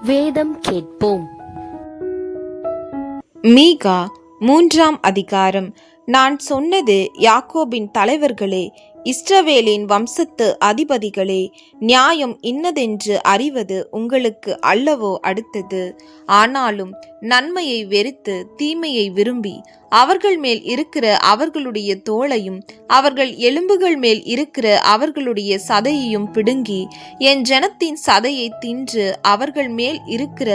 வேதம் கேட்போம். மீகா 3ஆம் அதிகாரம். நான் சொன்னது யாக்கோபின் தலைவர்களே, இஸ்ரவேலின் வம்சத்து அதிபதிகளே, நியாயம் இன்னதென்று அறிவது உங்களுக்கு அல்லவோ அடுத்தது. ஆனாலும் நன்மையை வெறுத்து தீமையை விரும்பி அவர்கள் மேல் இருக்கிற அவர்களுடைய தோளையும் அவர்கள் எலும்புகள் மேல் இருக்கிற அவர்களுடைய சதையையும் பிடுங்கி என் ஜனத்தின் சதையை தின்று அவர்கள் மேல் இருக்கிற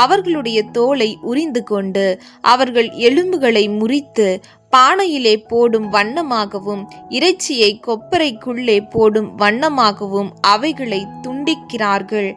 அவர்களுடைய தோலை உரிந்து கொண்டு அவர்கள் எலும்புகளை முறித்து பானையிலே போடும் வண்ணமாகவும் இறைச்சியை கொப்பரைக்குள்ளே போடும் வண்ணமாகவும் அவைகளை துண்டிக்கிறார்கள்.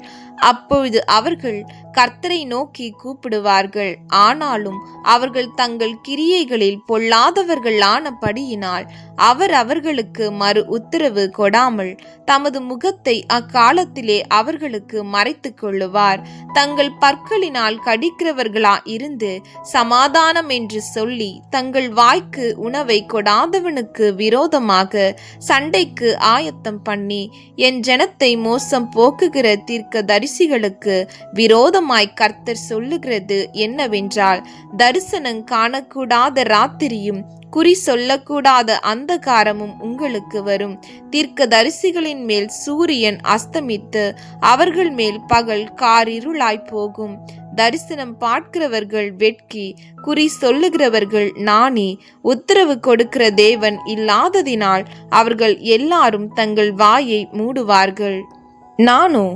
அப்பொழுது அவர்கள் கர்த்தரை நோக்கி கூப்பிடுவார்கள். ஆனாலும் அவர்கள் தங்கள் கிரியைகளில் பொல்லாதவர்கள் ஆனபடியினால் அவர் அவர்களுக்கு மறு உத்தரவு கொடாமல் தமது முகத்தை அக்காலத்திலே அவர்களுக்கு மறைத்து கொள்ளுவார். தங்கள் பற்களினால் கடிக்கிறவர்களா இருந்து சமாதானம் என்று சொல்லி தங்கள் வாய்க்கு உணவை கொடாதவனுக்கு விரோதமாக சண்டைக்கு ஆயத்தம் பண்ணி என் ஜனத்தை மோசம் போக்குகிற தீர்க்க தரிசிகளுக்கு விரோதமாய் கர்த்தர் சொல்லுகிறது என்னவென்றால், தரிசனம் காணக்கூடாத ராத்திரியும் குறி சொல்லக்கூடாத அந்தகாரமும் உங்களுக்கு வரும். தீர்க்க தரிசிகளின் மேல் சூரியன் அஸ்தமித்து அவர்கள் மேல் பகல் காரிருளாய் போகும். தரிசனம் பார்க்கிறவர்கள் வெட்கி குறி சொல்லுகிறவர்கள் நாணி உத்தரவு கொடுக்கிற தேவன் இல்லாததினால் அவர்கள் எல்லாரும் தங்கள் வாயை மூடுவார்கள். நானோ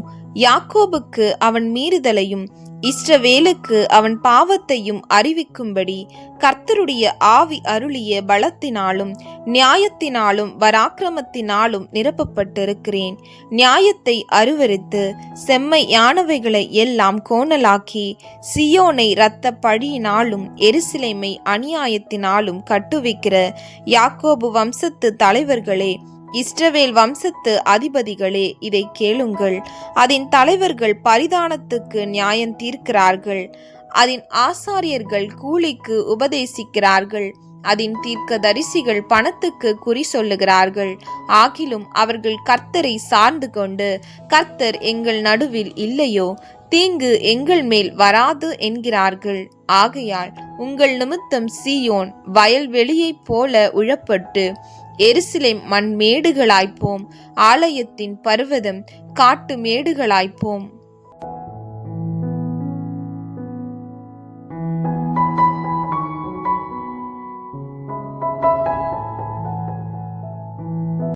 யாக்கோபுக்கு அவன் மீறுதலையும் இஸ்ரவேலுக்கு அவன் பாவத்தையும் அறிவிக்கும்படி கர்த்தருடைய ஆவி அருளிய பலத்தினாலும் நியாயத்தினாலும் பராக்கிரமத்தினாலும் நிரப்பப்பட்டிருக்கிறேன். நியாயத்தை அருவருத்து செம்மையானவைகளை எல்லாம் கோணலாக்கி சியோனை இரத்த பழியினாலும் எருசலேமை அநியாயத்தினாலும் கட்டுவிக்கிற யாக்கோபு வம்சத்து தலைவர்களே, இஸ்ரவேல் வம்சத்து அதிபதிகளே, இதை கேளுங்கள். அதன் தலைவர்கள் பரிதானத்துக்கு நியாயம் தீர்க்கிறார்கள். அதன் ஆசாரியர்கள் கூலிக்கு உபதேசிக்கிறார்கள். அதன் தீர்க்க தரிசிகள் பணத்துக்கு குறி சொல்லுகிறார்கள். ஆகிலும் அவர்கள் கர்த்தரை சார்ந்து கொண்டு, கர்த்தர் எங்கள் நடுவில் இல்லையோ, தீங்கு எங்கள் மேல் வராது என்கிறார்கள். ஆகையால் உங்கள் நிமித்தம் சீயோன் வயல்வெளியைப் போல உழப்பட்டு எருசலேம் மண் மேடுகளாய்ப்போம், ஆலயத்தின் பர்வதம் காட்டு மேடுகளாய்ப்போம்.